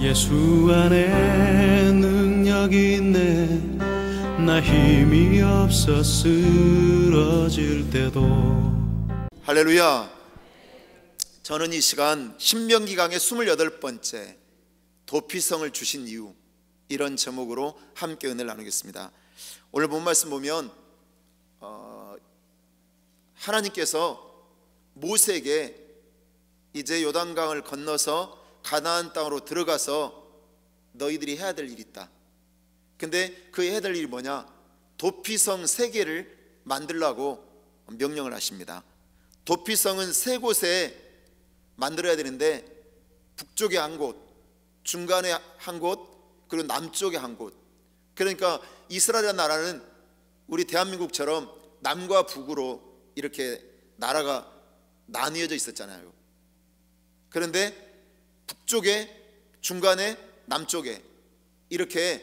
예수 안에 능력이 있네. 나 힘이 없어 쓰러질 때도. 할렐루야. 저는 이 시간 신명기 강의 28번째 도피성을 주신 이유, 이런 제목으로 함께 은혜를 나누겠습니다. 오늘 본 말씀 보면 하나님께서 모세에게 이제 요단강을 건너서 가나안 땅으로 들어가서 너희들이 해야 될 일이 있다. 근데 그 해야 될 일이 뭐냐? 도피성 3개를 만들라고 명령을 하십니다. 도피성은 3곳에 만들어야 되는데, 북쪽에 한 곳, 중간에 한 곳, 그리고 남쪽에 한 곳. 그러니까 이스라엘 나라는 우리 대한민국처럼 남과 북으로 이렇게 나라가 나뉘어져 있었잖아요. 그런데 북쪽에, 중간에, 남쪽에 이렇게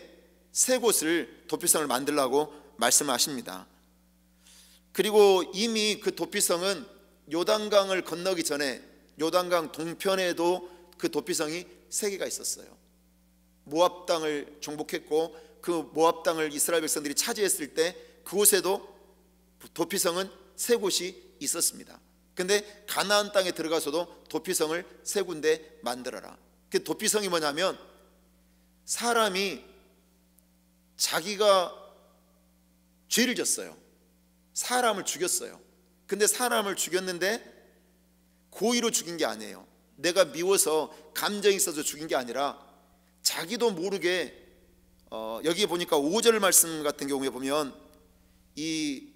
3곳을 도피성을 만들라고 말씀하십니다. 그리고 이미 그 도피성은 요단강을 건너기 전에 요단강 동편에도 그 도피성이 3개가 있었어요. 모압 땅을 정복했고 그 모압 땅을 이스라엘 백성들이 차지했을 때 그곳에도 도피성은 3곳이 있었습니다. 근데 가나안 땅에 들어가서도 도피성을 3군데 만들어라. 그 도피성이 뭐냐면, 사람이 자기가 죄를 졌어요. 사람을 죽였어요. 근데 사람을 죽였는데 고의로 죽인 게 아니에요. 내가 미워서 감정이 있어서 죽인 게 아니라 자기도 모르게 여기 보니까 5절 말씀 같은 경우에 보면 이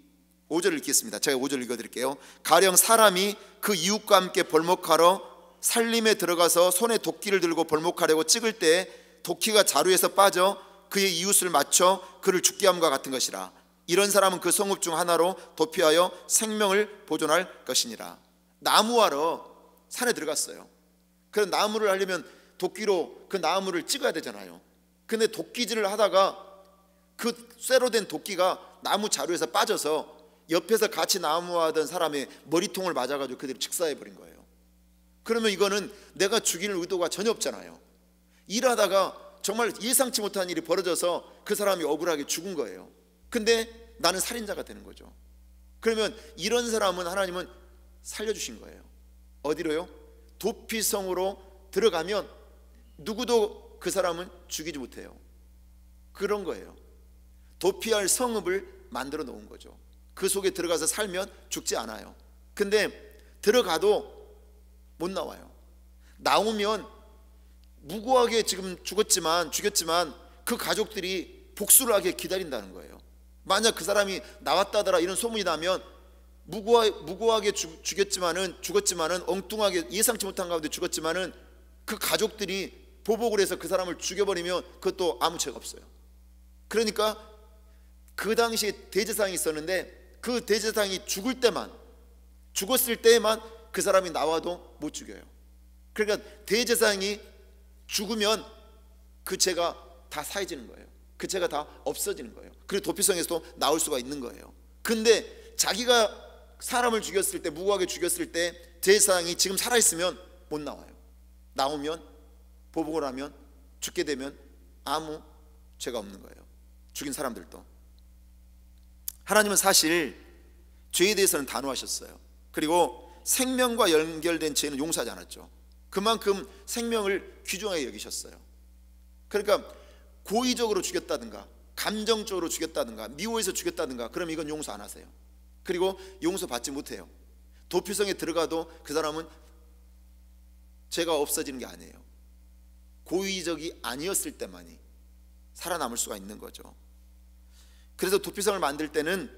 5절을 읽겠습니다. 제가 5절 읽어드릴게요. 가령 사람이 그 이웃과 함께 벌목하러 살림에 들어가서 손에 도끼를 들고 벌목하려고 찍을 때 도끼가 자루에서 빠져 그의 이웃을 맞춰 그를 죽게 함과 같은 것이라. 이런 사람은 그 성읍 중 하나로 도피하여 생명을 보존할 것이니라. 나무하러 산에 들어갔어요. 그런 나무를 하려면 도끼로 그 나무를 찍어야 되잖아요. 근데 도끼질을 하다가 그 쇠로 된 도끼가 나무 자루에서 빠져서 옆에서 같이 나무하던 사람의 머리통을 맞아가지고 그대로 직사해버린 거예요. 그러면 이거는 내가 죽일 의도가 전혀 없잖아요. 일하다가 정말 예상치 못한 일이 벌어져서 그 사람이 억울하게 죽은 거예요. 근데 나는 살인자가 되는 거죠. 그러면 이런 사람은 하나님은 살려주신 거예요. 어디로요? 도피성으로 들어가면 누구도 그 사람은 죽이지 못해요. 그런 거예요. 도피할 성읍을 만들어 놓은 거죠. 그 속에 들어가서 살면 죽지 않아요. 근데 들어가도 못 나와요. 나오면 무고하게 지금 죽였지만 그 가족들이 복수를 하게 기다린다는 거예요. 만약 그 사람이 나왔다더라 이런 소문이 나면 무고하게 죽었지만은 엉뚱하게 예상치 못한 가운데 죽었지만은 그 가족들이 보복을 해서 그 사람을 죽여버리면 그것도 아무 죄가 없어요. 그러니까 그 당시에 대제사장이 있었는데 그 대제사장이 죽었을 때만 그 사람이 나와도 못 죽여요. 그러니까 대제사장이 죽으면 그 죄가 다 사해지는 거예요. 그 죄가 다 없어지는 거예요. 그리고 도피성에서도 나올 수가 있는 거예요. 근데 자기가 사람을 죽였을 때, 무고하게 죽였을 때 대제사장이 지금 살아있으면 못 나와요. 나오면 보복을 하면 죽게 되면 아무 죄가 없는 거예요. 죽인 사람들도. 하나님은 사실 죄에 대해서는 단호하셨어요. 그리고 생명과 연결된 죄는 용서하지 않았죠. 그만큼 생명을 귀중하게 여기셨어요. 그러니까 고의적으로 죽였다든가 감정적으로 죽였다든가 미워해서 죽였다든가 그럼 이건 용서 안 하세요. 그리고 용서받지 못해요. 도피성에 들어가도 그 사람은 죄가 없어지는 게 아니에요. 고의적이 아니었을 때만이 살아남을 수가 있는 거죠. 그래서 도피성을 만들 때는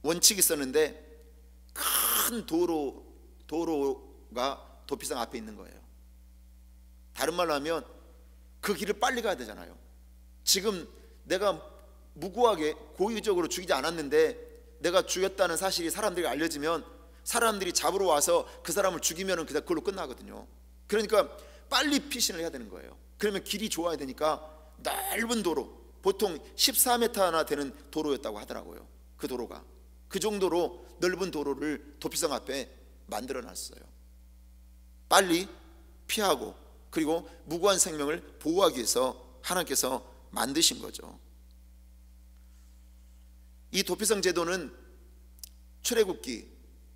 원칙이 있었는데 큰 도로가 도피성 앞에 있는 거예요. 다른 말로 하면 그 길을 빨리 가야 되잖아요. 지금 내가 무고하게 고의적으로 죽이지 않았는데 내가 죽였다는 사실이 사람들에게 알려지면 사람들이 잡으러 와서 그 사람을 죽이면 그걸로 끝나거든요. 그러니까 빨리 피신을 해야 되는 거예요. 그러면 길이 좋아야 되니까 넓은 도로, 보통 14m나 되는 도로였다고 하더라고요. 그 도로가 그 정도로 넓은 도로를 도피성 앞에 만들어 놨어요. 빨리 피하고 그리고 무고한 생명을 보호하기 위해서 하나님께서 만드신 거죠. 이 도피성 제도는 출애굽기,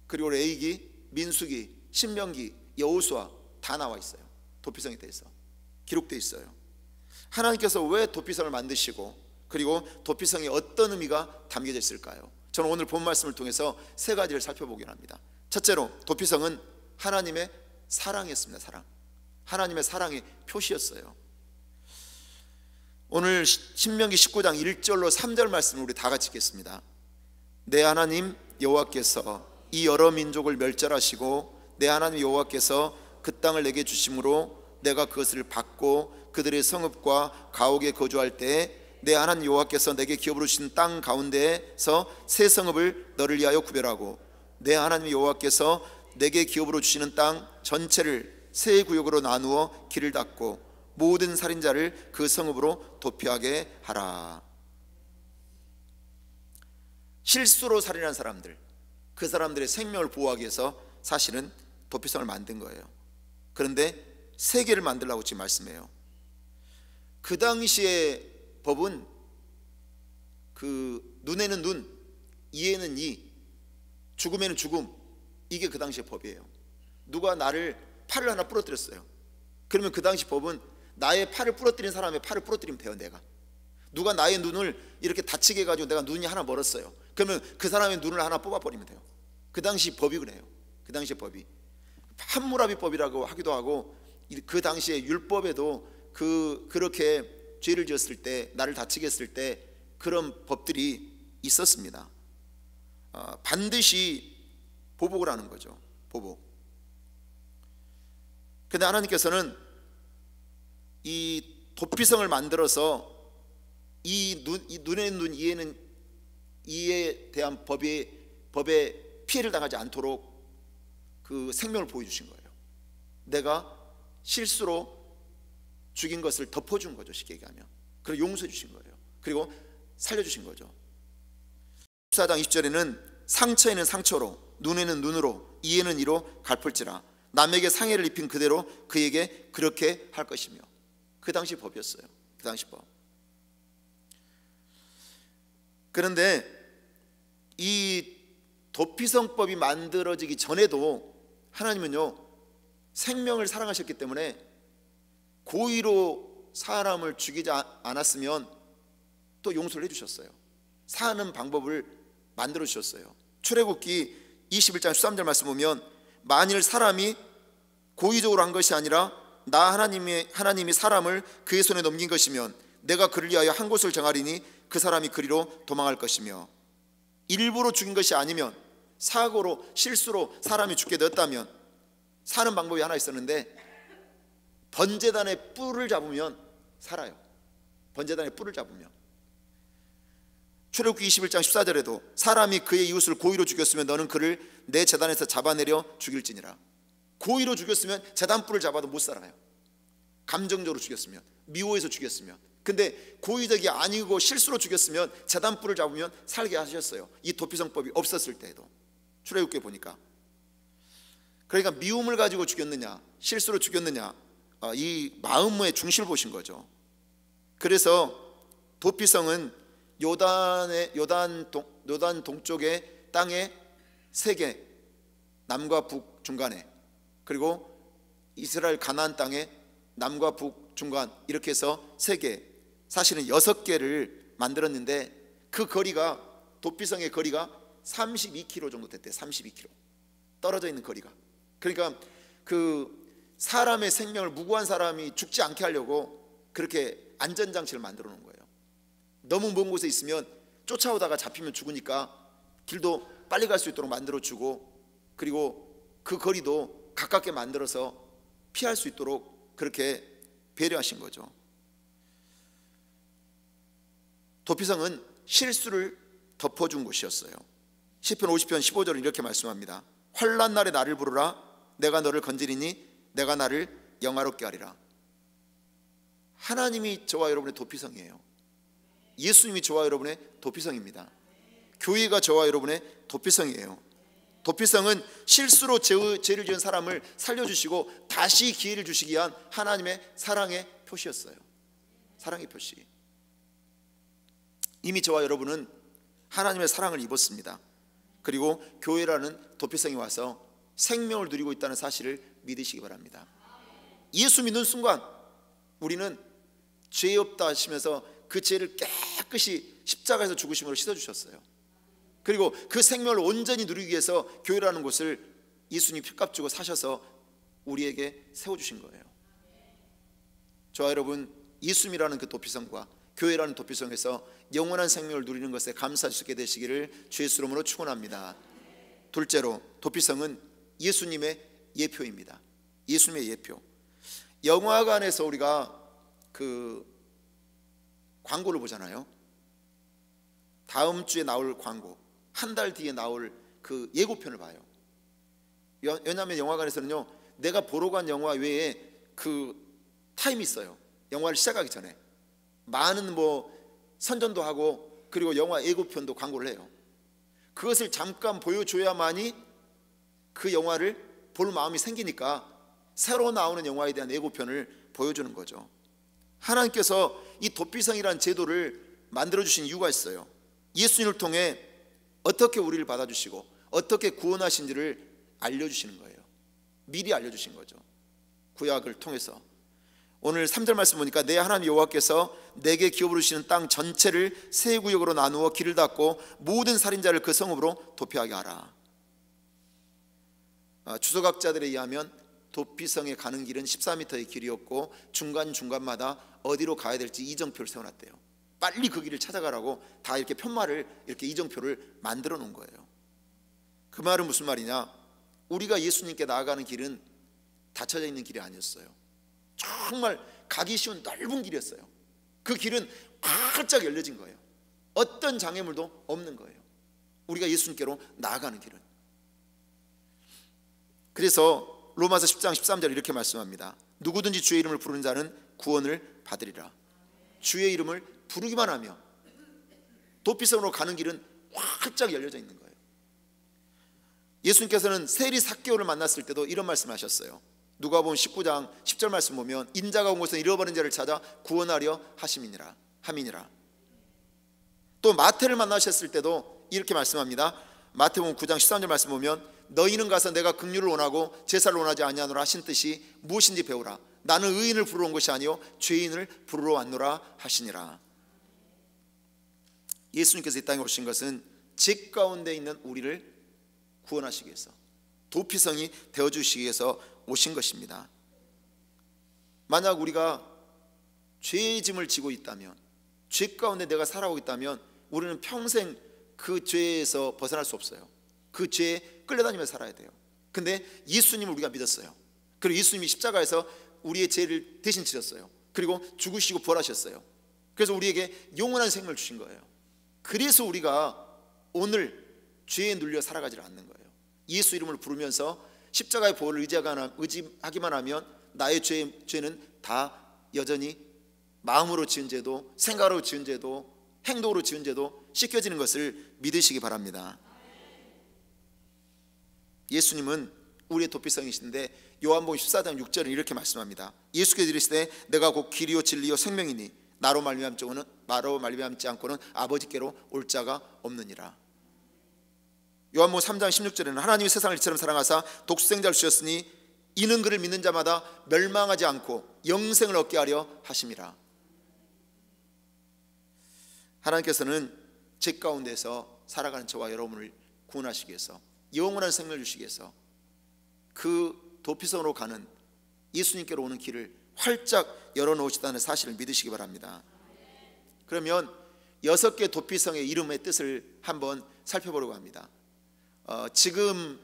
그리고 레위기, 민수기, 신명기, 여호수아 다 나와 있어요. 도피성에 대해서 기록되어 있어요. 하나님께서 왜 도피성을 만드시고, 그리고 도피성에 어떤 의미가 담겨져 있을까요? 저는 오늘 본 말씀을 통해서 세 가지를 살펴보긴 합니다. 첫째로, 도피성은 하나님의 사랑이었습니다. 사랑. 하나님의 사랑의 표시였어요. 오늘 신명기 19장 1절로 3절 말씀을 우리 다 같이 읽겠습니다. 내 하나님 여호와께서 이 여러 민족을 멸절하시고 내 하나님 여호와께서 그 땅을 내게 주심으로 내가 그것을 받고 그들의 성읍과 가옥에 거주할 때에 내 하나님 여호와께서 내게 기업으로 주신 땅 가운데에서 새 성읍을 너를 위하여 구별하고 내 하나님 여호와께서 내게 기업으로 주시는 땅 전체를 세 구역으로 나누어 길을 닫고 모든 살인자를 그 성읍으로 도피하게 하라. 실수로 살인한 사람들, 그 사람들의 생명을 보호하기 위해서 사실은 도피성을 만든 거예요. 그런데 세 개를 만들라고 지금 말씀해요. 그 당시의 법은 그 눈에는 눈, 이에는 이, 죽음에는 죽음, 이게 그 당시의 법이에요. 누가 나를 팔을 하나 부러뜨렸어요. 그러면 그 당시 법은 나의 팔을 부러뜨린 사람의 팔을 부러뜨리면 돼요. 내가 누가 나의 눈을 이렇게 다치게 해가지고 내가 눈이 하나 멀었어요. 그러면 그 사람의 눈을 하나 뽑아버리면 돼요. 그 당시 법이 그래요. 그 당시 법이 함무라비법이라고 하기도 하고, 그 당시에 율법에도 그렇게 죄를 지었을 때, 나를 다치게 했을 때 그런 법들이 있었습니다. 반드시 보복을 하는 거죠. 보복. 근데 하나님께서는 이 도피성을 만들어서 이 눈에는 눈, 이에는 이에 대한 법에 피해를 당하지 않도록 그 생명을 보여주신 거예요. 내가 실수로 죽인 것을 덮어준 거죠. 쉽게 얘기하면. 그리고 용서해 주신 거예요. 그리고 살려주신 거죠. 14장 20절에는 상처에는 상처로, 눈에는 눈으로, 이에는 이로 갚을지라. 남에게 상해를 입힌 그대로 그에게 그렇게 할 것이며. 그 당시 법이었어요. 그 당시 법. 그런데 이 도피성법이 만들어지기 전에도 하나님은요, 생명을 사랑하셨기 때문에 고의로 사람을 죽이지 않았으면 또 용서를 해주셨어요. 사는 방법을 만들어 주셨어요. 출애굽기 21장 13절 말씀 보면, 만일 사람이 고의적으로 한 것이 아니라 나 하나님이 사람을 그의 손에 넘긴 것이면 내가 그를 위하여 한 곳을 정하리니 그 사람이 그리로 도망할 것이며, 일부러 죽인 것이 아니면 사고로 실수로 사람이 죽게 되었다면 사는 방법이 하나 있었는데, 번제단의 뿔을 잡으면 살아요. 번제단의 뿔을 잡으면. 출애굽기 21장 14절에도 사람이 그의 이웃을 고의로 죽였으면 너는 그를 내 제단에서 잡아내려 죽일지니라. 고의로 죽였으면 제단 뿔을 잡아도 못 살아요. 감정적으로 죽였으면, 미워해서 죽였으면. 근데 고의적이 아니고 실수로 죽였으면 제단 뿔을 잡으면 살게 하셨어요. 이 도피성법이 없었을 때에도. 출애굽기에 보니까. 그러니까 미움을 가지고 죽였느냐, 실수로 죽였느냐, 이 마음의 중심을 보신 거죠. 그래서 도피성은 요단 동쪽의 땅에 세 개, 남과 북 중간에, 그리고 이스라엘 가나안 땅에 남과 북 중간, 이렇게 해서 세 개, 사실은 6개를 만들었는데 그 거리가, 도피성의 거리가 32km 정도 됐대요. 32km 떨어져 있는 거리가. 그러니까 그 사람의 생명을, 무고한 사람이 죽지 않게 하려고 그렇게 안전장치를 만들어 놓은 거예요. 너무 먼 곳에 있으면 쫓아오다가 잡히면 죽으니까 길도 빨리 갈 수 있도록 만들어 주고, 그리고 그 거리도 가깝게 만들어서 피할 수 있도록 그렇게 배려하신 거죠. 도피성은 실수를 덮어준 곳이었어요. 시편 50편 15절은 이렇게 말씀합니다. 환난 날에 나를 부르라. 내가 너를 건지리니 내가 나를 영화롭게 하리라. 하나님이 저와 여러분의 도피성이에요. 예수님이 저와 여러분의 도피성입니다. 교회가 저와 여러분의 도피성이에요. 도피성은 실수로 죄를 지은 사람을 살려주시고 다시 기회를 주시기 위한 하나님의 사랑의 표시였어요. 사랑의 표시. 이미 저와 여러분은 하나님의 사랑을 입었습니다. 그리고 교회라는 도피성이 와서 생명을 누리고 있다는 사실을 믿으시기 바랍니다. 예수 믿는 순간 우리는 죄 없다 하시면서 그 죄를 깨끗이 십자가에서 죽으심으로 씻어주셨어요. 그리고 그 생명을 온전히 누리기 위해서 교회라는 곳을 예수님 피값 주고 사셔서 우리에게 세워주신 거예요. 저와 여러분, 예수님이라는 그 도피성과 교회라는 도피성에서 영원한 생명을 누리는 것에 감사할 수 있게 되시기를 주의 이름으로 축원합니다. 둘째로, 도피성은 예수님의 예표입니다. 예수님의 예표. 영화관에서 우리가 그 광고를 보잖아요. 다음 주에 나올 광고, 한 달 뒤에 나올 그 예고편을 봐요. 왜냐하면 영화관에서는요, 내가 보러 간 영화 외에 그 타임이 있어요. 영화를 시작하기 전에 많은 선전도 하고, 그리고 영화 예고편도 광고를 해요. 그것을 잠깐 보여줘야만이 그 영화를 볼 마음이 생기니까 새로 나오는 영화에 대한 예고편을 보여주는 거죠. 하나님께서 이 도피성이라는 제도를 만들어주신 이유가 있어요. 예수님을 통해 어떻게 우리를 받아주시고 어떻게 구원하신지를 알려주시는 거예요. 미리 알려주신 거죠. 구약을 통해서. 오늘 3절 말씀 보니까 내 하나님 여호와께서 내게 기업으로 주시는 땅 전체를 세 구역으로 나누어 길을 닫고 모든 살인자를 그 성읍으로 도피하게 하라. 주석학자들에 의하면 도피성에 가는 길은 14m의 길이었고 중간중간마다 어디로 가야 될지 이정표를 세워놨대요. 빨리 그 길을 찾아가라고 다 이렇게 편말을, 이렇게 이정표를 만들어 놓은 거예요. 그 말은 무슨 말이냐? 우리가 예수님께 나아가는 길은 닫혀져 있는 길이 아니었어요. 정말 가기 쉬운 넓은 길이었어요. 그 길은 활짝 열려진 거예요. 어떤 장애물도 없는 거예요. 우리가 예수님께로 나아가는 길은. 그래서 로마서 10장 13절 이렇게 말씀합니다. 누구든지 주의 이름을 부르는 자는 구원을 받으리라. 주의 이름을 부르기만 하며 도피성으로 가는 길은 활짝 열려져 있는 거예요. 예수님께서는 세리 삭개오를 만났을 때도 이런 말씀하셨어요. 누가복음 19장 10절 말씀 보면 인자가 온 곳은 잃어버린 자를 찾아 구원하려 함이니라. 또 마태를 만나셨을 때도 이렇게 말씀합니다. 마태복음 9장 13절 말씀 보면 너희는 가서 내가 긍휼을 원하고 제사를 원하지 아니하노라 하신 뜻이 무엇인지 배우라. 나는 의인을 부르러 온 것이 아니요 죄인을 부르러 왔노라 하시니라. 예수님께서 이 땅에 오신 것은 죄 가운데 있는 우리를 구원하시기 위해서, 도피성이 되어주시기 위해서 오신 것입니다. 만약 우리가 죄의 짐을 지고 있다면, 죄 가운데 내가 살아오고 있다면 우리는 평생 그 죄에서 벗어날 수 없어요. 그 죄에 끌려다니면서 살아야 돼요. 근데 예수님을 우리가 믿었어요. 그리고 예수님이 십자가에서 우리의 죄를 대신 지셨어요. 그리고 죽으시고 부활하셨어요. 그래서 우리에게 영원한 생명을 주신 거예요. 그래서 우리가 오늘 죄에 눌려 살아가지 않는 거예요. 예수 이름을 부르면서 십자가의 보혈을 의지하기만 하면 나의 죄는 다 여전히 마음으로 지은 죄도, 생각으로 지은 죄도, 행동으로 지은 죄도 씻겨지는 것을 믿으시기 바랍니다. 예수님은 우리의 도피성이신데 요한복음 14장 6절은 이렇게 말씀합니다. 예수께서 이르시되 내가 곧 길이요 진리요 생명이니 나로 말미암지 않고는 아버지께로 올 자가 없느니라. 요한복음 3장 16절에는 하나님이 세상을 이처럼 사랑하사 독생자를 주셨으니 이는 그를 믿는 자마다 멸망하지 않고 영생을 얻게 하려 하심이라. 하나님께서는 죄 가운데서 살아가는 저와 여러분을 구원하시기 위해서, 영원한 생명을 주시기 위해서 그 도피성으로 가는 예수님께로 오는 길을 활짝 열어놓으시다는 사실을 믿으시기 바랍니다. 그러면 6개 도피성의 이름의 뜻을 한번 살펴보려고 합니다. 지금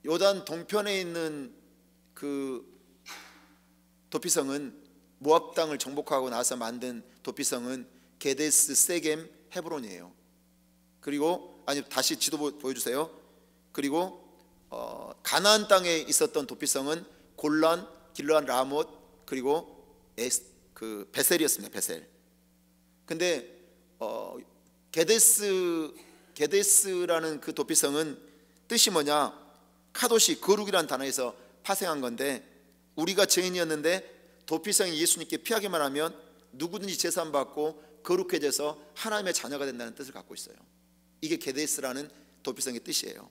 요단 동편에 있는 그 도피성은 모압 땅을 정복하고 나서 만든 도피성은 게데스, 세겜, 헤브론이에요. 그리고 다시 지도 보여주세요. 그리고 가나안 땅에 있었던 도피성은 골란, 길르앗, 라못, 그리고 베셀이었습니다. 베셀. 근데 게데스 게데스라는 그 도피성은 뜻이 뭐냐? 카도시, 거룩이라는 단어에서 파생한 건데, 우리가 죄인이었는데 도피성이 예수님께 피하기만 하면 누구든지 제사함받고 거룩해져서 하나님의 자녀가 된다는 뜻을 갖고 있어요. 이게 게데스라는 도피성의 뜻이에요.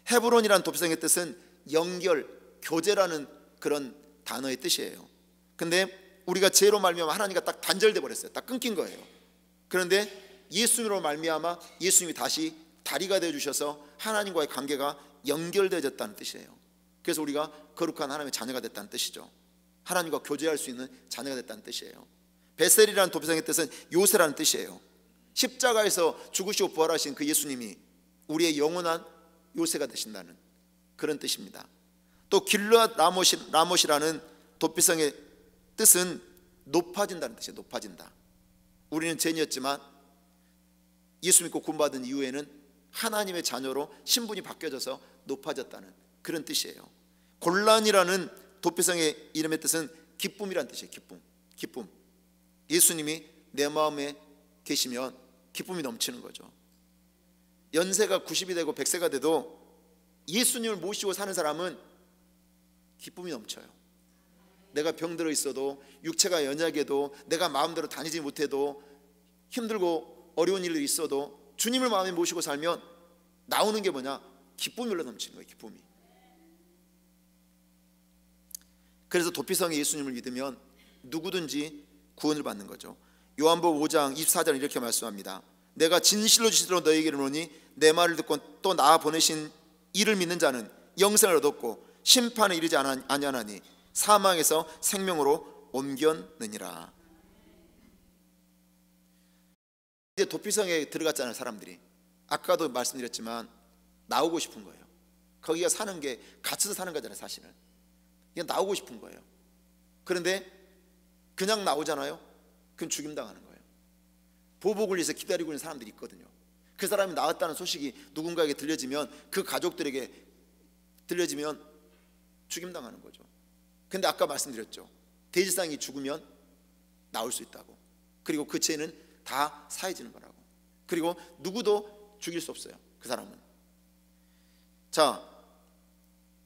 헤브론이라는 도피성의 뜻은 연결, 교제라는 그런 단어의 뜻이에요. 근데 우리가 죄로 말미암아 하나님과 딱 단절돼 버렸어요. 딱 끊긴 거예요. 그런데 예수님으로 말미암아 예수님이 다시 다리가 되어 주셔서 하나님과의 관계가 연결되어졌다는 뜻이에요. 그래서 우리가 거룩한 하나님의 자녀가 됐다는 뜻이죠. 하나님과 교제할 수 있는 자녀가 됐다는 뜻이에요. 베셀이라는 도피성의 뜻은 요새라는 뜻이에요. 십자가에서 죽으시고 부활하신 그 예수님이 우리의 영원한 요새가 되신다는 그런 뜻입니다. 또 길르앗 라못이라는 도피성의 뜻은 높아진다는 뜻이에요. 높아진다. 우리는 죄인이었지만 예수 믿고 구원받은 이후에는 하나님의 자녀로 신분이 바뀌어져서 높아졌다는 그런 뜻이에요. 골란이라는 도피성의 이름의 뜻은 기쁨이라는 뜻이에요. 기쁨. 예수님이 내 마음에 계시면 기쁨이 넘치는 거죠. 연세가 90이 되고 100세가 돼도 예수님을 모시고 사는 사람은 기쁨이 넘쳐요. 내가 병들어 있어도, 육체가 연약해도, 내가 마음대로 다니지 못해도, 힘들고 어려운 일들이 있어도 주님을 마음에 모시고 살면 나오는 게 뭐냐? 기쁨이 흘러 넘치는 거예요. 기쁨이. 그래서 도피성의 예수님을 믿으면 누구든지 구원을 받는 거죠. 요한복음 5장 24절 이렇게 말씀합니다. 내가 진실로 진실로 너희에게 이르노니 내 말을 듣고 또 나 보내신 이를 믿는 자는 영생을 얻었고 심판에 이르지 아니하나니 사망에서 생명으로 옮겼느니라. 이제 도피성에 들어갔잖아요. 사람들이 아까도 말씀드렸지만 나오고 싶은 거예요. 거기가 사는 게 갇혀서 사는 거잖아요. 사실은 그냥 나오고 싶은 거예요. 그런데 그냥 나오잖아요. 그럼 죽임당하는 거예요. 보복을 위해서 기다리고 있는 사람들이 있거든요. 그 사람이 나왔다는 소식이 누군가에게 들려지면, 그 가족들에게 들려지면 죽임당하는 거죠. 근데 아까 말씀드렸죠. 대지상이 죽으면 나올 수 있다고. 그리고 그 죄는 다 사해지는 거라고. 그리고 누구도 죽일 수 없어요. 그 사람은. 자,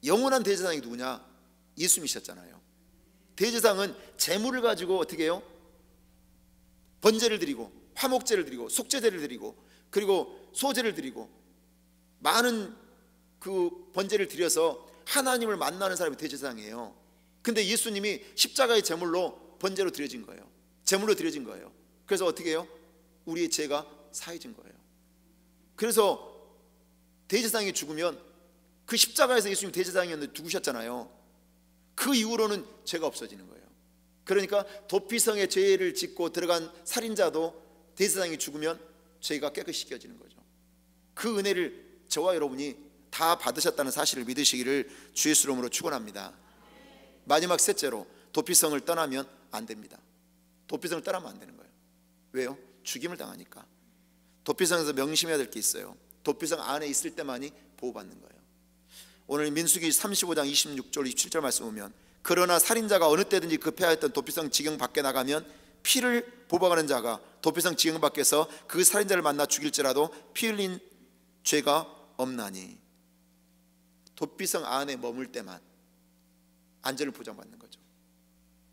영원한 대제사장이 누구냐? 예수님이셨잖아요. 대제사장은 제물을 가지고 어떻게 해요? 번제를 드리고 화목제를 드리고 속죄제를 드리고 그리고 소제를 드리고 많은 그 번제를 드려서 하나님을 만나는 사람이 대제사장이에요. 근데 예수님이 십자가의 제물로 번제로 드려진 거예요. 제물로 드려진 거예요. 그래서 어떻게 해요? 우리의 죄가 사해진 거예요. 그래서 대제사장이 죽으면, 그 십자가에서 예수님이 대제사장이었는데 죽으셨잖아요. 그 이후로는 죄가 없어지는 거예요. 그러니까 도피성에 죄를 짓고 들어간 살인자도 대제사장이 죽으면 죄가 깨끗이 씻겨지는 거죠. 그 은혜를 저와 여러분이 다 받으셨다는 사실을 믿으시기를 주의 이름으로 축원합니다. 마지막 셋째로, 도피성을 떠나면 안 됩니다. 도피성을 떠나면 안 되는 거예요. 왜요? 죽임을 당하니까. 도피성에서 명심해야 될 게 있어요. 도피성 안에 있을 때만이 보호받는 거예요. 오늘 민수기 35장 26절 27절 말씀 보면, 그러나 살인자가 어느 때든지 급해하였던 도피성 지경 밖에 나가면 피를 보복하는 자가 도피성 지경 밖에서 그 살인자를 만나 죽일지라도 피 흘린 죄가 없나니. 도피성 안에 머물 때만 안전을 보장받는 거죠.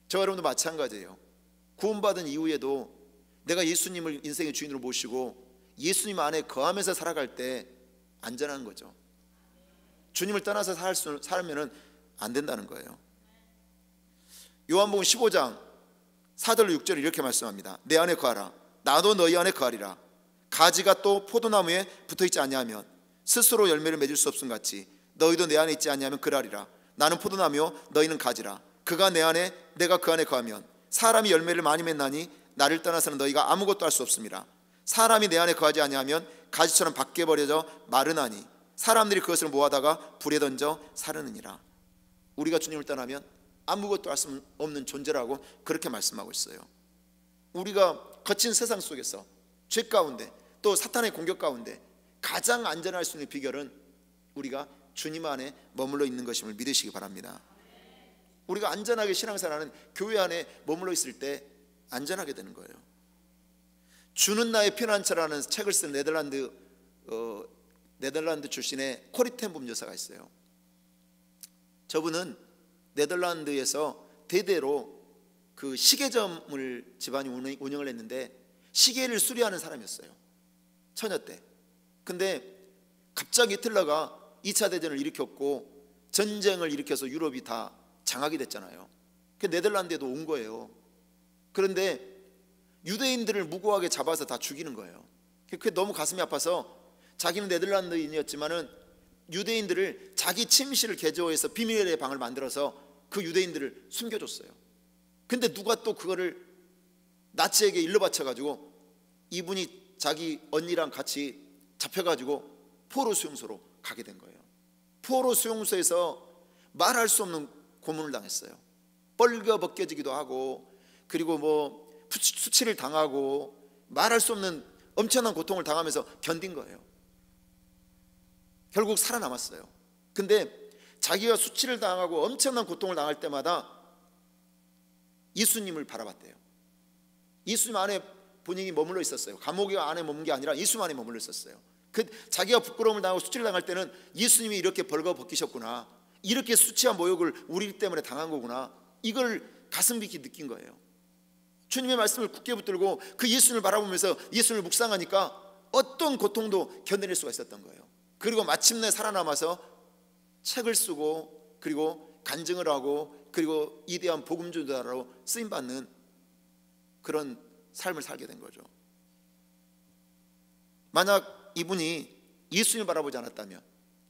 저와 여러분도 마찬가지예요. 구원받은 이후에도 내가 예수님을 인생의 주인으로 모시고 예수님 안에 거하면서 살아갈 때 안전한 거죠. 주님을 떠나서 살면 안 된다는 거예요. 요한복음 15장 4절로 6절에 이렇게 말씀합니다. 내 안에 거하라, 나도 너희 안에 거하리라. 가지가 또 포도나무에 붙어있지 아니하면 스스로 열매를 맺을 수 없음 같이 너희도 내 안에 있지 아니하면 그러하리라. 나는 포도나무요 너희는 가지라. 그가 내 안에 내가 그 안에 거하면 사람이 열매를 많이 맺나니 나를 떠나서는 너희가 아무것도 할 수 없음이라. 사람이 내 안에 거하지 아니하면 가지처럼 밖에 버려져 마르나니 사람들이 그것을 모아다가 불에 던져 사르느니라. 우리가 주님을 떠나면 아무것도 할 수 없는 존재라고 그렇게 말씀하고 있어요. 우리가 거친 세상 속에서 죄 가운데 또 사탄의 공격 가운데 가장 안전할 수 있는 비결은 우리가 주님 안에 머물러 있는 것임을 믿으시기 바랍니다. 우리가 안전하게 신앙생활하는 교회 안에 머물러 있을 때 안전하게 되는 거예요. 주는 나의 피난처라는 책을 쓴 네덜란드 네덜란드 출신의 코리텐봄 여사가 있어요. 저분은 네덜란드에서 대대로 그 시계점을 집안이 운영을 했는데 시계를 수리하는 사람이었어요. 처녀 때. 근데 갑자기 히틀러가 2차 대전을 일으켰고 전쟁을 일으켜서 유럽이 다 장악이 됐잖아요. 그 네덜란드에도 온 거예요. 그런데 유대인들을 무고하게 잡아서 다 죽이는 거예요. 그게 너무 가슴이 아파서 자기는 네덜란드인이었지만은 유대인들을 자기 침실을 개조해서 비밀의 방을 만들어서 그 유대인들을 숨겨줬어요. 근데 누가 또 그거를 나치에게 일러 바쳐가지고 이분이 자기 언니랑 같이 잡혀가지고 포로 수용소로 가게 된 거예요. 포로 수용소에서 말할 수 없는 고문을 당했어요. 뻘겨 벗겨지기도 하고, 그리고 뭐 수치를 당하고, 말할 수 없는 엄청난 고통을 당하면서 견딘 거예요. 결국 살아남았어요. 근데 자기가 수치를 당하고 엄청난 고통을 당할 때마다 예수님을 바라봤대요. 예수님 안에 본인이 머물러 있었어요. 감옥 안에 머문 게 아니라 예수님 안에 머물러 있었어요. 자기가 부끄러움을 당하고 수치를 당할 때는 예수님이 이렇게 벌거벗기셨구나, 이렇게 수치와 모욕을 우리 때문에 당한 거구나, 이걸 가슴 깊이 느낀 거예요. 주님의 말씀을 굳게 붙들고 그 예수님을 바라보면서 예수님을 묵상하니까 어떤 고통도 견뎌낼 수가 있었던 거예요. 그리고 마침내 살아남아서 책을 쓰고, 그리고 간증을 하고, 그리고 이대한 복음전도자로 쓰임받는 그런 삶을 살게 된 거죠. 만약 이분이 예수님을 바라보지 않았다면,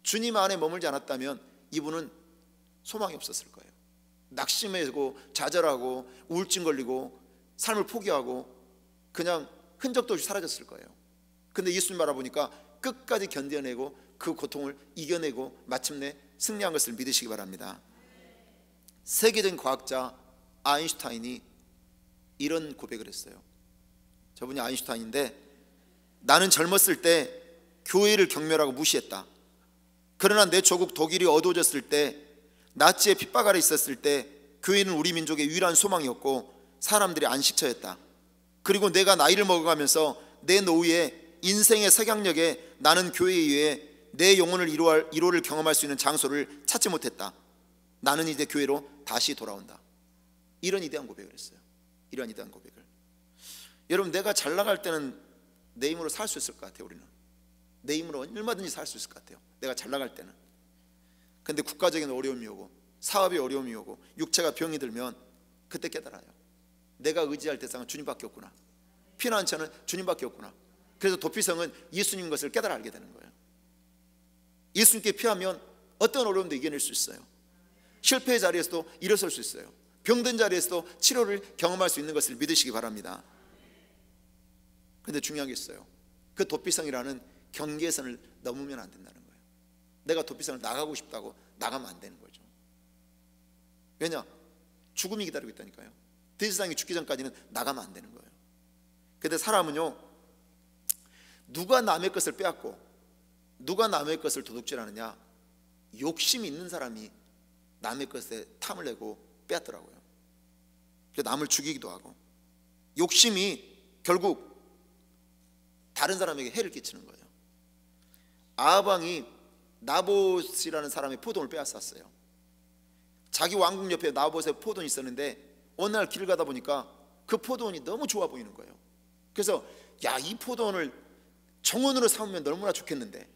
주님 안에 머물지 않았다면 이분은 소망이 없었을 거예요. 낙심하고 좌절하고 우울증 걸리고 삶을 포기하고 그냥 흔적도 없이 사라졌을 거예요. 근데 예수님 바라보니까 끝까지 견뎌내고 그 고통을 이겨내고 마침내 승리한 것을 믿으시기 바랍니다. 세계적인 과학자 아인슈타인이 이런 고백을 했어요. 저분이 아인슈타인인데, 나는 젊었을 때 교회를 경멸하고 무시했다. 그러나 내 조국 독일이 어두워졌을 때, 나치의 핍박 아래 있었을 때 교회는 우리 민족의 유일한 소망이었고 사람들의 안식처였다. 그리고 내가 나이를 먹어가면서 내 노후에 인생의 석양력에 나는 교회에 의해 내 영혼을 이루어를 경험할 수 있는 장소를 찾지 못했다. 나는 이제 교회로 다시 돌아온다. 이런 이대한 고백을 했어요. 이런 이대한 고백을. 여러분, 내가 잘 나갈 때는 내 힘으로 살 수 있을 것 같아요. 우리는 내 힘으로 얼마든지 살 수 있을 것 같아요, 내가 잘 나갈 때는. 근데 국가적인 어려움이 오고 사업의 어려움이 오고 육체가 병이 들면 그때 깨달아요. 내가 의지할 대상은 주님밖에 없구나. 피난처는 주님밖에 없구나. 그래서 도피성은 예수님 것을 깨달아 알게 되는 거예요. 예수님께 피하면 어떤 어려움도 이겨낼 수 있어요. 실패의 자리에서도 일어설 수 있어요. 병든 자리에서도 치료를 경험할 수 있는 것을 믿으시기 바랍니다. 근데 중요한 게 있어요. 그 도피성이라는 경계선을 넘으면 안 된다는 거예요. 내가 도피성을 나가고 싶다고 나가면 안 되는 거죠. 왜냐? 죽음이 기다리고 있다니까요. 대제사장이 죽기 전까지는 나가면 안 되는 거예요. 근데 사람은요, 누가 남의 것을 빼앗고 누가 남의 것을 도둑질하느냐, 욕심이 있는 사람이 남의 것에 탐을 내고 빼앗더라고요. 그래서 남을 죽이기도 하고, 욕심이 결국 다른 사람에게 해를 끼치는 거예요. 아합 왕이 나봇이라는 사람의 포도원을 빼앗았어요. 자기 왕궁 옆에 나봇의 포도원이 있었는데 어느 날 길을 가다 보니까 그 포도원이 너무 좋아 보이는 거예요. 그래서 야, 이 포도원을 정원으로 삼으면 너무나 좋겠는데,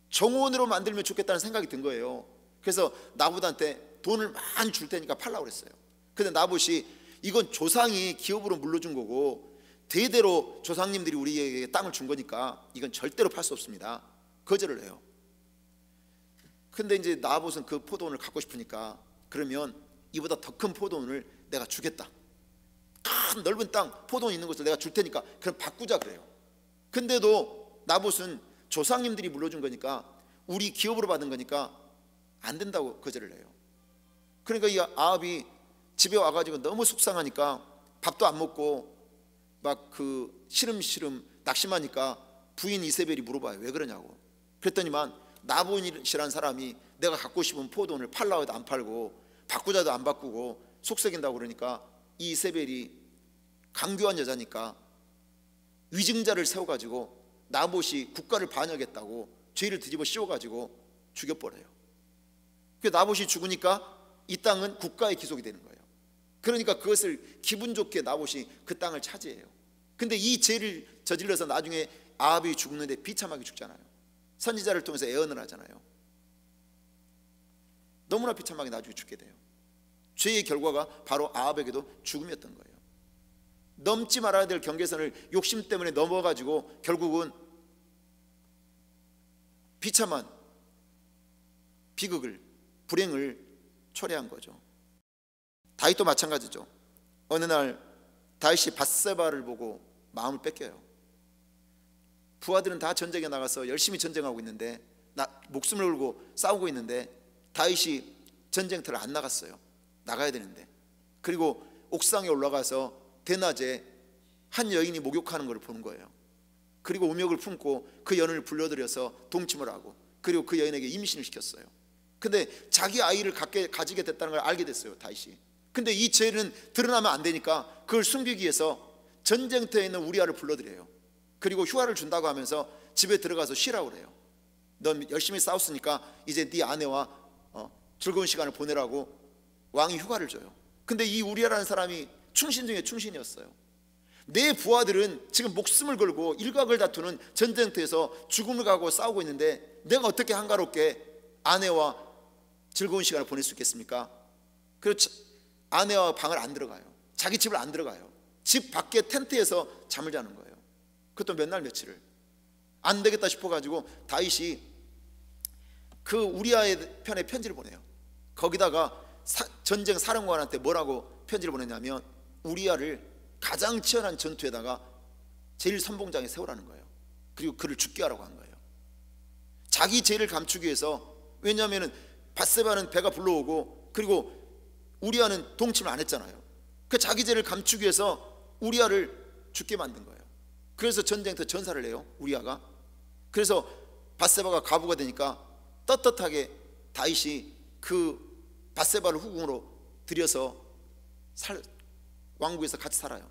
정원으로 만들면 좋겠다는 생각이 든 거예요. 그래서 나봇한테 돈을 많이 줄 테니까 팔라고 그랬어요. 근데 나봇이 이건 조상이 기업으로 물려준 거고 대대로 조상님들이 우리에게 땅을 준 거니까 이건 절대로 팔 수 없습니다. 거절을 해요. 근데 이제 나봇은 그 포도원을 갖고 싶으니까, 그러면 이보다 더 큰 포도원을 내가 주겠다. 큰 넓은 땅 포도원 있는 곳을 내가 줄 테니까 그럼 바꾸자 그래요. 근데도 나봇은 조상님들이 물려준 거니까, 우리 기업으로 받은 거니까 안 된다고 거절을 해요. 그러니까 이 아합이 집에 와가지고 너무 속상하니까 밥도 안 먹고 막 그 시름시름 낙심하니까 부인 이세벨이 물어봐요. 왜 그러냐고. 그랬더니만 나봇이라는 사람이 내가 갖고 싶은 포도원을 팔라고 해도 안 팔고 바꾸자도 안 바꾸고 속썩인다고 그러니까 이 이세벨이 강교한 여자니까 위증자를 세워가지고 나봇이 국가를 반역했다고 죄를 뒤집어 씌워가지고 죽여버려요. 그 나봇이 죽으니까 이 땅은 국가의 기속이 되는 거예요. 그러니까 그것을 기분 좋게 나봇이 그 땅을 차지해요. 근데 이 죄를 저질러서 나중에 아합이 죽는데 비참하게 죽잖아요. 선지자를 통해서 애언을 하잖아요. 너무나 비참하게 나중에 죽게 돼요. 죄의 결과가 바로 아합에게도 죽음이었던 거예요. 넘지 말아야 될 경계선을 욕심 때문에 넘어가지고 결국은 비참한 비극을, 불행을 초래한 거죠. 다윗도 마찬가지죠. 어느 날 다윗이 밧세바를 보고 마음을 뺏겨요. 부하들은 다 전쟁에 나가서 열심히 전쟁하고 있는데, 목숨을 걸고 싸우고 있는데 다윗이 전쟁터를 안 나갔어요. 나가야 되는데. 그리고 옥상에 올라가서 대낮에 한 여인이 목욕하는 것을 보는 거예요. 그리고 음욕을 품고 그 여인을 불러들여서 동침을 하고, 그리고 그 여인에게 임신을 시켰어요. 근데 자기 아이를 가지게 됐다는 걸 알게 됐어요, 다윗이. 근데 이 죄는 드러나면 안 되니까 그걸 숨기기 위해서 전쟁터에 있는 우리아를 불러들여요. 그리고 휴가를 준다고 하면서 집에 들어가서 쉬라고 그래요. 넌 열심히 싸웠으니까 이제 네 아내와 즐거운 시간을 보내라고 왕이 휴가를 줘요. 근데 이 우리아라는 사람이 충신 중에 충신이었어요. 내 부하들은 지금 목숨을 걸고 일각을 다투는 전쟁터에서 죽음을 가고 싸우고 있는데 내가 어떻게 한가롭게 아내와 즐거운 시간을 보낼 수 있겠습니까? 그래서 아내와 방을 안 들어가요. 자기 집을 안 들어가요. 집 밖에 텐트에서 잠을 자는 거예요. 그것도 몇 날 며칠을. 안 되겠다 싶어가지고 다윗이 그 우리아의 편에 편지를 보내요. 거기다가 전쟁 사령관한테 뭐라고 편지를 보냈냐면 우리아를 가장 치열한 전투에다가 제일 선봉장에 세우라는 거예요. 그리고 그를 죽게 하라고 한 거예요. 자기 죄를 감추기 위해서. 왜냐하면 밧세바는 배가 불러오고 그리고 우리아는 동침을 안 했잖아요. 그 자기 죄를 감추기 위해서 우리아를 죽게 만든 거예요. 그래서 전쟁터 전사를 해요, 우리아가. 그래서 밧세바가 과부가 되니까 떳떳하게 다윗이 그 밧세바를 후궁으로 들여서 왕국에서 같이 살아요.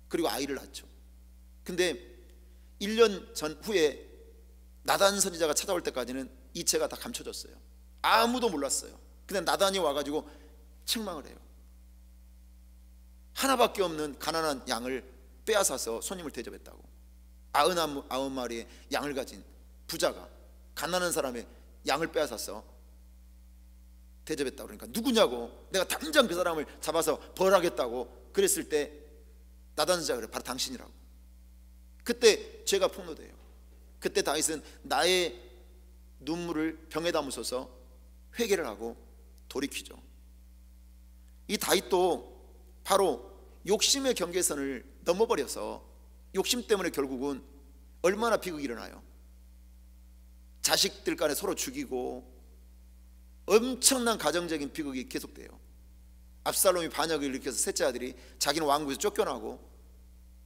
그리고 아이를 낳죠. 근데 1년 전 후에 나단 선지자가 찾아올 때까지는 이 죄가 다 감춰졌어요. 아무도 몰랐어요. 근데 나단이 와가지고 책망을 해요. 하나밖에 없는 가난한 양을 빼앗아서 손님을 대접했다고. 99마리의 양을 가진 부자가 가난한 사람의 양을 빼앗아서 대접했다고. 그러니까 누구냐고, 내가 당장 그 사람을 잡아서 벌하겠다고 그랬을 때 나단 선지자가 그래, 바로 당신이라고. 그때 죄가 폭로돼요. 그때 다윗은 나의 눈물을 병에 담으소서 회개를 하고 돌이키죠. 이 다윗도 바로 욕심의 경계선을 넘어버려서 욕심 때문에 결국은 얼마나 비극이 일어나요. 자식들 간에 서로 죽이고 엄청난 가정적인 비극이 계속돼요. 압살롬이 반역을 일으켜서 셋째 아들이 자기는 왕국에서 쫓겨나고,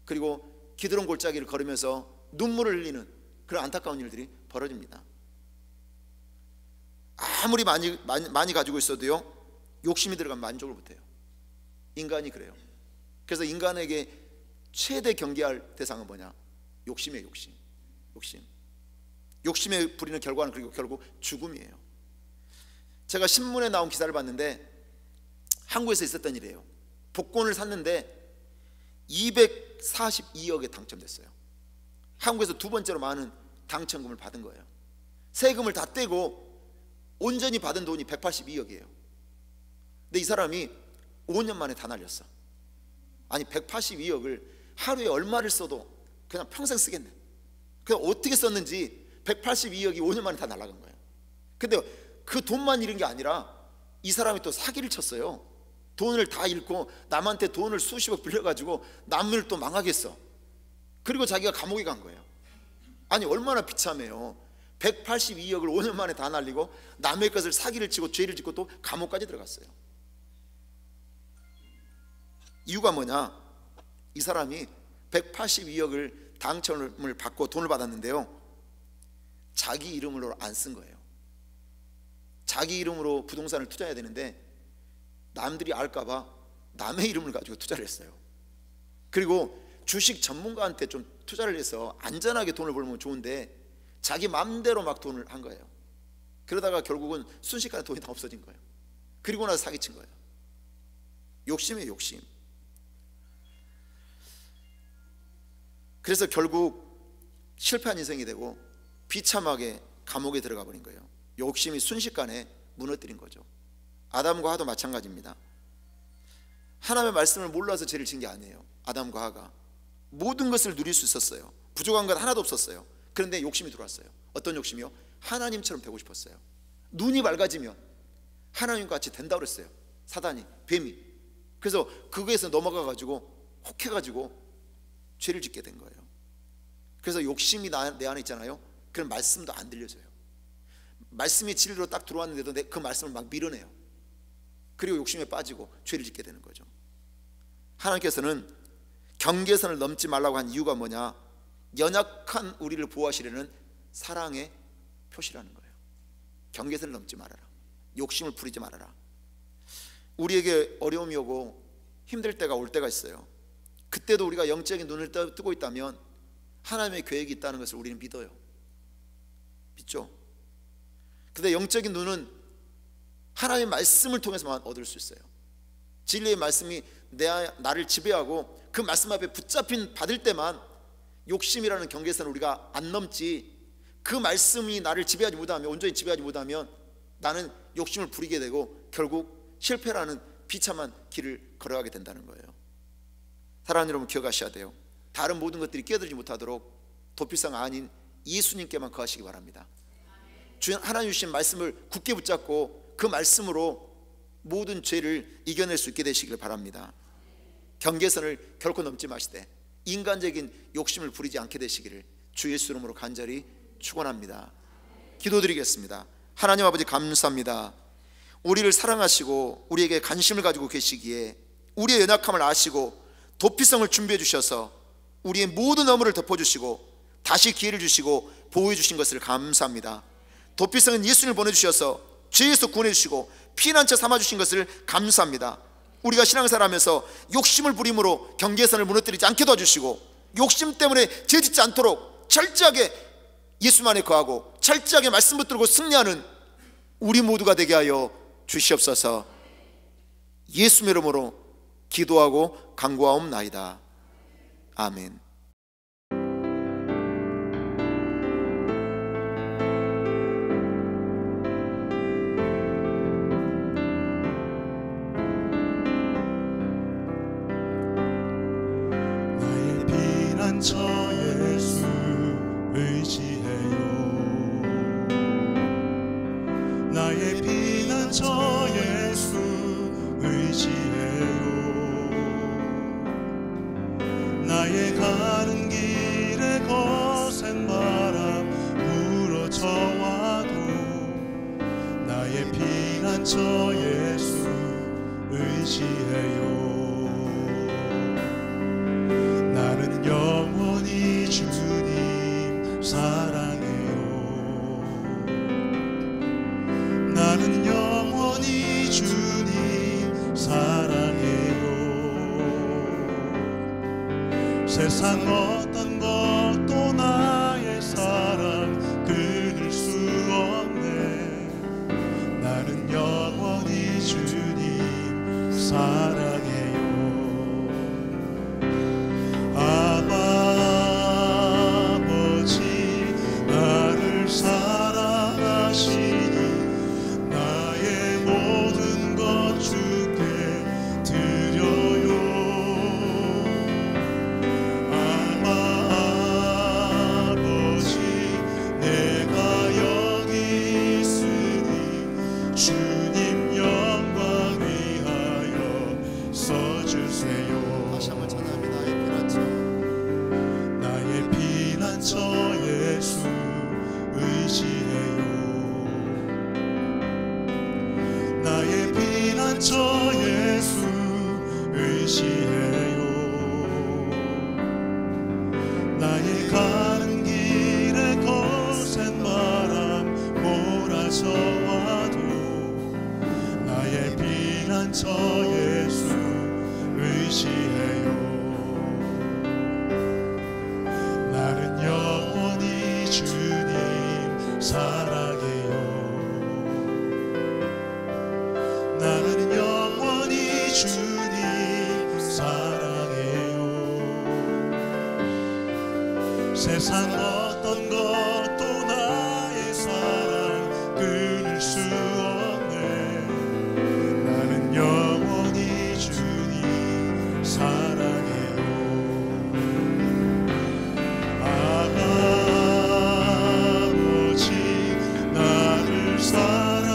그리고 기드론 골짜기를 걸으면서 눈물을 흘리는 그런 안타까운 일들이 벌어집니다. 아무리 많이 가지고 있어도요, 욕심이 들어가면 만족을 못해요. 인간이 그래요. 그래서 인간에게 최대 경계할 대상은 뭐냐? 욕심이에요. 욕심에 부리는 결과는 그리고 결국 죽음이에요. 제가 신문에 나온 기사를 봤는데 한국에서 있었던 일이에요. 복권을 샀는데 242억에 당첨됐어요. 한국에서 두 번째로 많은 당첨금을 받은 거예요. 세금을 다 떼고 온전히 받은 돈이 182억이에요. 근데 이 사람이 5년 만에 다 날렸어. 아니 182억을 하루에 얼마를 써도 그냥 평생 쓰겠네. 그냥 어떻게 썼는지 182억이 5년 만에 다 날아간 거예요. 근데 그 돈만 잃은 게 아니라 이 사람이 또 사기를 쳤어요. 돈을 다 잃고 남한테 돈을 수십억 빌려가지고 남을 또 망하겠어. 그리고 자기가 감옥에 간 거예요. 아니 얼마나 비참해요. 182억을 5년 만에 다 날리고 남의 것을 사기를 치고 죄를 짓고 또 감옥까지 들어갔어요. 이유가 뭐냐? 이 사람이 182억을 당첨을 받고 돈을 받았는데요, 자기 이름으로 안 쓴 거예요. 자기 이름으로 부동산을 투자해야 되는데 남들이 알까봐 남의 이름을 가지고 투자를 했어요. 그리고 주식 전문가한테 좀 투자를 해서 안전하게 돈을 벌면 좋은데 자기 마음대로 막 돈을 한 거예요. 그러다가 결국은 순식간에 돈이 다 없어진 거예요. 그리고 나서 사기친 거예요. 욕심이에요, 욕심. 그래서 결국 실패한 인생이 되고 비참하게 감옥에 들어가 버린 거예요. 욕심이 순식간에 무너뜨린 거죠. 아담과 하도 마찬가지입니다. 하나님의 말씀을 몰라서 죄를 지은 게 아니에요. 아담과 하가 모든 것을 누릴 수 있었어요. 부족한 것 하나도 없었어요. 그런데 욕심이 들어왔어요. 어떤 욕심이요? 하나님처럼 되고 싶었어요. 눈이 맑아지면 하나님과 같이 된다고 그랬어요. 사단이, 뱀이. 그래서 그거에서 넘어가가지고 혹해가지고 죄를 짓게 된 거예요. 그래서 욕심이 내 안에 있잖아요. 그럼 말씀도 안 들려져요. 말씀이 진리로 딱 들어왔는데도 그 말씀을 막 밀어내요. 그리고 욕심에 빠지고 죄를 짓게 되는 거죠. 하나님께서는 경계선을 넘지 말라고 한 이유가 뭐냐? 연약한 우리를 보호하시려는 사랑의 표시라는 거예요. 경계선을 넘지 말아라. 욕심을 부리지 말아라. 우리에게 어려움이 오고 힘들 때가 올 때가 있어요. 그때도 우리가 영적인 눈을 뜨고 있다면 하나님의 계획이 있다는 것을 우리는 믿어요. 믿죠? 근데 영적인 눈은 하나님의 말씀을 통해서만 얻을 수 있어요. 진리의 말씀이 나를 지배하고 그 말씀 앞에 붙잡힌 받을 때만 욕심이라는 경계선을 우리가 안 넘지, 그 말씀이 나를 지배하지 못하면, 온전히 지배하지 못하면 나는 욕심을 부리게 되고 결국 실패라는 비참한 길을 걸어가게 된다는 거예요. 사랑하는 여러분, 기억하셔야 돼요. 다른 모든 것들이 끼어들지 못하도록 도피성 아닌 예수님께만 거하시기 바랍니다. 하나님 주신 말씀을 굳게 붙잡고 그 말씀으로 모든 죄를 이겨낼 수 있게 되시길 바랍니다. 경계선을 결코 넘지 마시되 인간적인 욕심을 부리지 않게 되시기를 주 예수 이름으로 간절히 축원합니다. 기도드리겠습니다. 하나님 아버지, 감사합니다. 우리를 사랑하시고 우리에게 관심을 가지고 계시기에 우리의 연약함을 아시고 도피성을 준비해 주셔서 우리의 모든 허물을 덮어주시고 다시 기회를 주시고 보호해 주신 것을 감사합니다. 도피성은 예수님을 보내주셔서 죄에서 구원해 주시고 피난처 삼아 주신 것을 감사합니다. 우리가 신앙생활하면서 욕심을 부림으로 경계선을 무너뜨리지 않게 도와주시고 욕심 때문에 죄 짓지 않도록 철저하게 예수만에 거하고 철저하게 말씀 붙들고 승리하는 우리 모두가 되게 하여 주시옵소서. 예수 이름으로 기도하고 간구하옵나이다. 아멘. 나의 피난처 예수 의지해요. 나의 피난처 예수 의지해요. 나의 가는 길에 거센 바람 불어쳐와도 나의 피난처 예수 의지해요. 나는 영원히 주님 사랑해요. 나는 영원히 주님 사랑해요. 세상 어떤 것도 나의 사랑 끊을 수 없네. 나는 영원히 주님 사랑해요. 아버지 나를 사랑하시니 나의 모든 것 주께 드려요. 아버지 내가 여기 있으니 주님 영광 위하여 써주세요. 다시 한번 찬양합니다. 나의 피난처 예수 의지해요. 나의 피난처 예수 의지해요. 나의 가는 길에 거센 바람 몰아쳐와도 나의 피난처 예수 의지해요. 세상 어떤 것도 나의 사랑 끊을 수 없네. 나는 영원히 주님 사랑해요. 아버지 나를 사랑